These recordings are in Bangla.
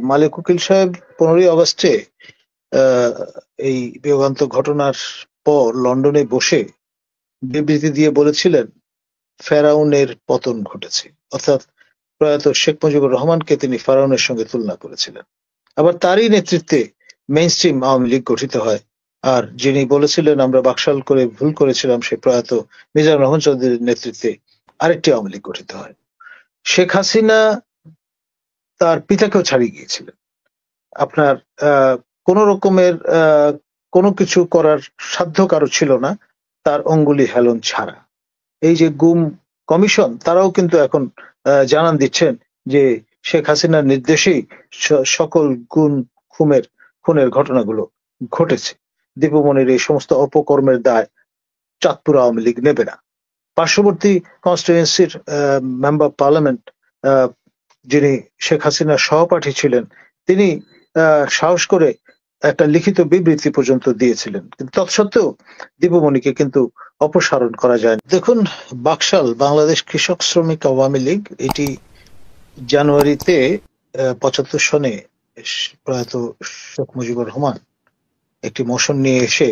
মালেক উকিল সাহেব 15ই আগস্টে আহ, এই বিয়োগান্তক ঘটনার পর লন্ডনে বসে বিবৃতি দিয়ে বলেছিলেন ফেরাউনের পতন ঘটেছে। অর্থাৎ প্রয়াত শেখ মুজিবুর রহমানকে তিনি ফেরাউনের সঙ্গে তুলনা করেছিলেন। আবার তারই নেতৃত্বে মেইনস্ট্রিম আওয়ামী লীগ গঠিত হয়। আর যিনি বলেছিলেন আমরা বাকশাল করে ভুল করেছিলাম, সে প্রয়াত মিজানুর রহমান চৌধুরীর নেতৃত্বে আরেকটি আওয়ামী লীগ গঠিত হয়। শেখ হাসিনা তার পিতাকেও ছাড়িয়ে গিয়েছিলেন। আপনার কোন রকমের কোনো কিছু করার সাধ্য কারো ছিল না তার অঙ্গুলি হেলন ছাড়া। এই যে গুম কমিশন, তারাও কিন্তু এখন জানান দিচ্ছেন যে শেখ হাসিনার নির্দেশেই সকল খুনের ঘটনাগুলো ঘটেছে। দীপুমনির এই সমস্ত অপকর্মের দায় চাঁদপুর আওয়ামী লীগ নেবে না। পার্শ্ববর্তী কনস্টিটুয়েন্সির মেম্বার পার্লামেন্ট, যিনি শেখ হাসিনার সহপাঠী ছিলেন, তিনি সাহস করে একটা লিখিত বিবৃতি পর্যন্ত দিয়েছিলেন, কিন্তু তৎসত্ত্বেও দীপুমণিকে কিন্তু অপসারণ করা যায় না। দেখুন, বাকশাল বাংলাদেশ কৃষক শ্রমিক আওয়ামী লীগ, এটি জানুয়ারিতে 75 সনে প্রয়াত শেখ মুজিবুর রহমান একটি মোশন নিয়ে এসে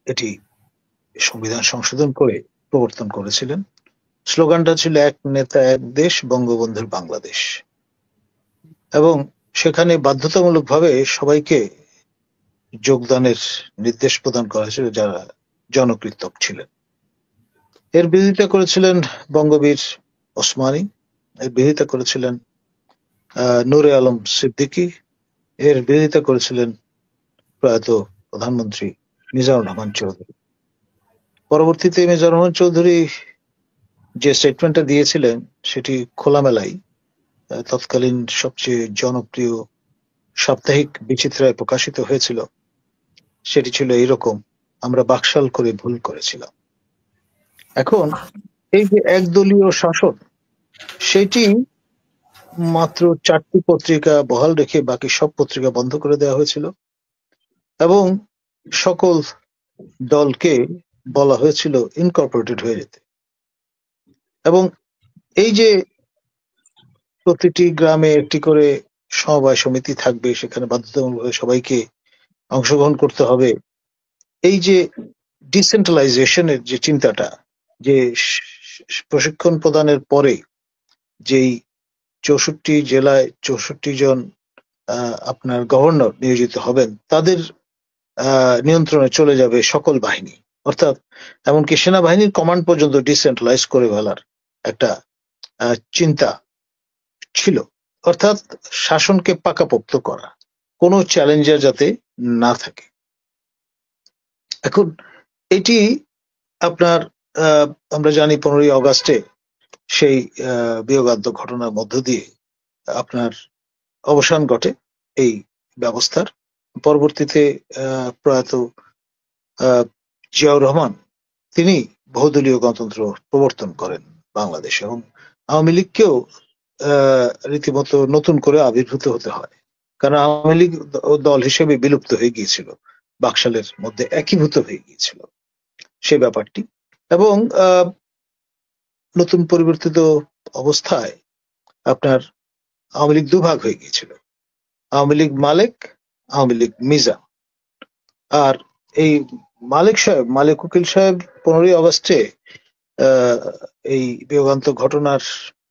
এটি সংবিধান সংশোধন করে প্রবর্তন করেছিলেন। স্লোগানটা ছিল এক নেতা এক দেশ, বঙ্গবন্ধুর বাংলাদেশ। এবং সেখানে বাধ্যতামূলকভাবে সবাইকে যোগদানের নির্দেশ প্রদান করা হয়েছিল যারা জনকৃতক ছিলেন। এর বিরোধিতা করেছিলেন বঙ্গবীর ওসমানী, এর বিরোধিতা করেছিলেন নূরে আলম সিদ্দিকী, এর বিরোধিতা করেছিলেন প্রয়াত প্রধানমন্ত্রী মিজানুর রহমান চৌধুরী। পরবর্তীতে মিজানুর রহমান চৌধুরী যে স্টেটমেন্টটা দিয়েছিলেন সেটি খোলামেলাই তৎকালীন সবচেয়ে জনপ্রিয় সাপ্তাহিক বিচিত্রায় প্রকাশিত হয়েছিল। সেটি ছিল এইরকম: আমরা বাকশাল করে ভুল করেছিলাম। এখন এই যে একদলীয় শাসন, সেটি মাত্র 4টি পত্রিকা বহাল রেখে বাকি সব পত্রিকা বন্ধ করে দেওয়া হয়েছিল এবং সকল দলকে বলা হয়েছিল ইনকর্পোরেটেড হয়ে যেতে। এবং এই যে প্রতিটি গ্রামে একটি করে সমবায় সমিতি থাকবে, সেখানে বাধ্যতামূলকভাবে সবাইকে অংশগ্রহণ করতে হবে, এই যে ডিসেন্ট্রালাইজেশনের যে চিন্তাটা, যে প্রশিক্ষণ প্রদানের পরে যেই 64 জেলায় 64 জন আপনার গভর্নর নিয়োজিত হবেন, তাদের নিয়ন্ত্রণে চলে যাবে সকল বাহিনী, অর্থাৎ এমনকি সেনাবাহিনীর কমান্ড পর্যন্ত ডিসেন্ট্রালাইজ করে ফেলার একটা চিন্তা ছিল। অর্থাৎ শাসনকে পাকাপোক্ত করা, কোনো চ্যালেঞ্জার যাতে না থাকে। এখন এটি আপনার আমরা জানি 15ই আগস্টে সেই বিয়োগান্তক ঘটনার মধ্য দিয়ে আপনার অবসান ঘটে এই ব্যবস্থার। পরবর্তীতে প্রয়াত জিয়াউর রহমান তিনি বহুদলীয় গণতন্ত্র প্রবর্তন করেন বাংলাদেশে এবং আওয়ামী লীগকেও রীতিমতো নতুন করে আবির্ভূত হতে হয়, কারণ আওয়ামী লীগ দল হিসেবে বিলুপ্ত হয়ে গিয়েছিল, বাকশালের মধ্যে একীভূত হয়ে গিয়েছিল সেই ব্যাপারটি। এবং নতুন পরিবর্তিত অবস্থায় আপনার আওয়ামী লীগ দুভাগ হয়ে গিয়েছিল, আওয়ামী লীগ মালেক, আওয়ামী লীগ মিজান। আর এই মালেক উকিল সাহেব 15ই আগস্টে এই বিয়োগান্তক ঘটনার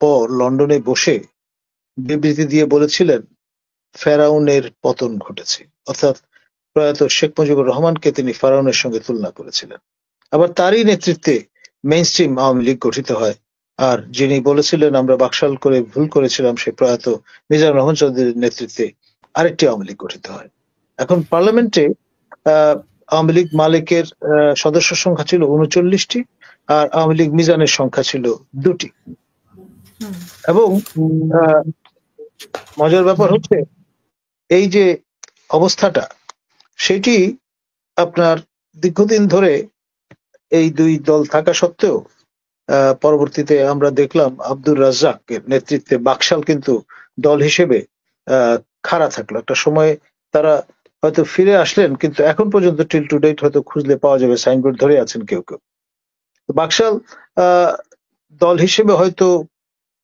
পর লন্ডনে বসে বিবৃতি দিয়ে বলেছিলেন ফেরাউনের পতন ঘটেছে। অর্থাৎ প্রয়াত শেখ মুজিবুর রহমানকে তিনি ফেরাউনের সঙ্গে তুলনা করেছিলেন। আবার তারই নেতৃত্বে মেইনস্ট্রিম আওয়ামী লীগ গঠিত হয়। আর যিনি বলেছিলেন আমরা বাকশাল করে ভুল করেছিলাম, সে প্রয়াত মিজানুর রহমান চৌধুরীর নেতৃত্বে আরেকটি আওয়ামী লীগ গঠিত হয়। এখন পার্লামেন্টে আওয়ামী লীগ মালেকের সদস্য সংখ্যা ছিল 39টি, আর আওয়ামী লীগ মিজানের সংখ্যা ছিল 2টি। এবং মজার ব্যাপার হচ্ছে এই যে অবস্থাটা, সেটি আপনার দীর্ঘদিন ধরে এই দুই দল থাকা সত্ত্বেও পরবর্তীতে আমরা দেখলাম আব্দুর রাজ্জাকের নেতৃত্বে বাকশাল কিন্তু দল হিসেবে খাড়া থাকলো। একটা সময় তারা হয়তো ফিরে আসলেন, কিন্তু এখন পর্যন্ত টিল টু ডেট হয়তো খুঁজলে পাওয়া যাবে, সাইনবোর্ড ধরে আছেন কেউ কেউ। বাকশাল দল হিসেবে হয়তো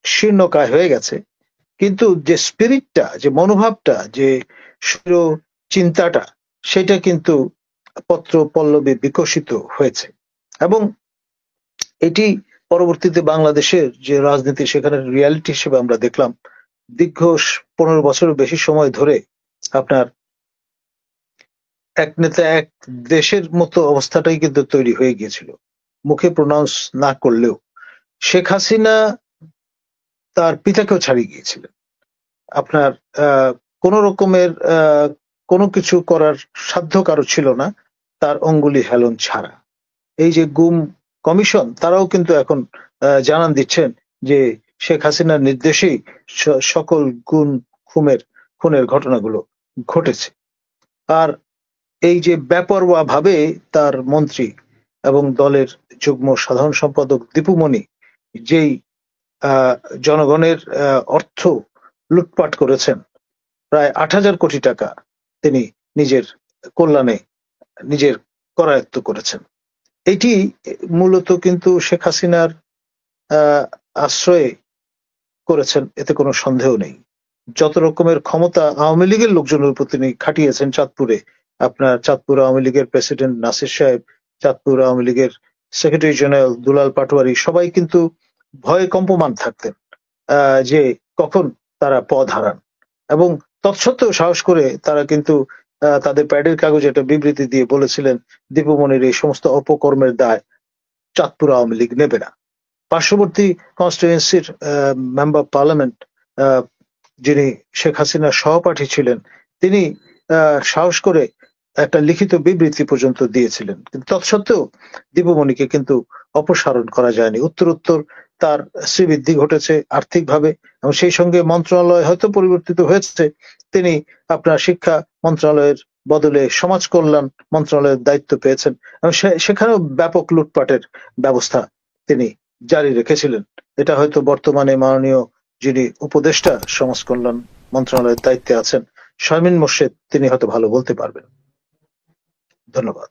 শীর্ণকায় হয়ে গেছে, কিন্তু যে স্পিরিটটা, যে মনোভাবটা, যে চিন্তাটা, সেটা কিন্তু পত্র পল্লবে বিকশিত হয়েছে। এবং এটি পরবর্তীতে বাংলাদেশের যে রাজনীতি, সেখানে রিয়ালিটি হিসেবে আমরা দেখলাম দীর্ঘ 15 বছরের বেশি সময় ধরে আপনার এক নেতা এক দেশের মতো অবস্থাটাই কিন্তু তৈরি হয়ে গিয়েছিল, মুখে প্রনাউন্স না করলেও। শেখ হাসিনা তার পিতাকেও ছাড়িয়ে গিয়েছিলেন। আপনার কোন রকমের কোনো কিছু করার সাধ্য কারো ছিল না তার অঙ্গুলি হেলন ছাড়া। এই যে গুম কমিশন, তারাও কিন্তু এখন জানান দিচ্ছেন যে শেখ হাসিনার নির্দেশেই সকল খুনের ঘটনাগুলো ঘটেছে। আর এই যে বেপরোয়া ভাবে তার মন্ত্রী এবং দলের যুগ্ম সাধারণ সম্পাদক দীপু মনি যেই জনগণের অর্থ লুটপাট করেছেন, প্রায় 8,000 কোটি টাকা তিনি নিজের কল্যাণে নিজের করায়ত্ত করেছেন। এটি মূলত কিন্তু শেখ হাসিনার আশ্রয়ে করেছেন, এতে কোনো সন্দেহ নেই। যত রকমের ক্ষমতা আওয়ামী লীগের লোকজনের উপর তিনি খাটিয়েছেন চাঁদপুরে, আপনার চাঁদপুর আওয়ামী লীগের প্রেসিডেন্ট নাসির সাহেব, চাঁদপুর আওয়ামী লীগের সেক্রেটারি জেনারেল দুলাল পাটোয়ারি, সবাই কিন্তু ভয়ে কম্পমান থাকতেন যে কখন তারা পদ হারান। এবং তৎসত্ত্বেও সাহস করে তারা কিন্তু তাদের প্যাডের কাগজে একটা বিবৃতি দিয়ে বলেছিলেন দীপু মনির এই সমস্ত অপকর্মের দায় চাঁদপুর আওয়ামী লীগ নেবে না। পার্শ্ববর্তী কনস্টিটুয়েন্সির মেম্বার পার্লামেন্ট, যিনি শেখ হাসিনার সহপাঠী ছিলেন, তিনি সাহস করে একটা লিখিত বিবৃতি পর্যন্ত দিয়েছিলেন। কিন্তু তৎসত্ত্বেও দীপুমণিকে কিন্তু অপসারণ করা যায়নি। উত্তরোত্তর তার শ্রীবৃদ্ধি ঘটেছে আর্থিকভাবে, এবং সেই সঙ্গে মন্ত্রণালয় হয়তো পরিবর্তিত হয়েছে, তিনি আপনার শিক্ষা মন্ত্রণালয়ের বদলে সমাজ কল্যাণ মন্ত্রণালয়ের দায়িত্ব পেয়েছেন, এবং সেখানেও ব্যাপক লুটপাটের ব্যবস্থা তিনি জারি রেখেছিলেন। এটা হয়তো বর্তমানে মাননীয় যিনি উপদেষ্টা সমাজ কল্যাণ মন্ত্রণালয়ের দায়িত্বে আছেন শারমিন মোর্শেদ, তিনি হয়তো ভালো বলতে পারবেন। ধন্যবাদ।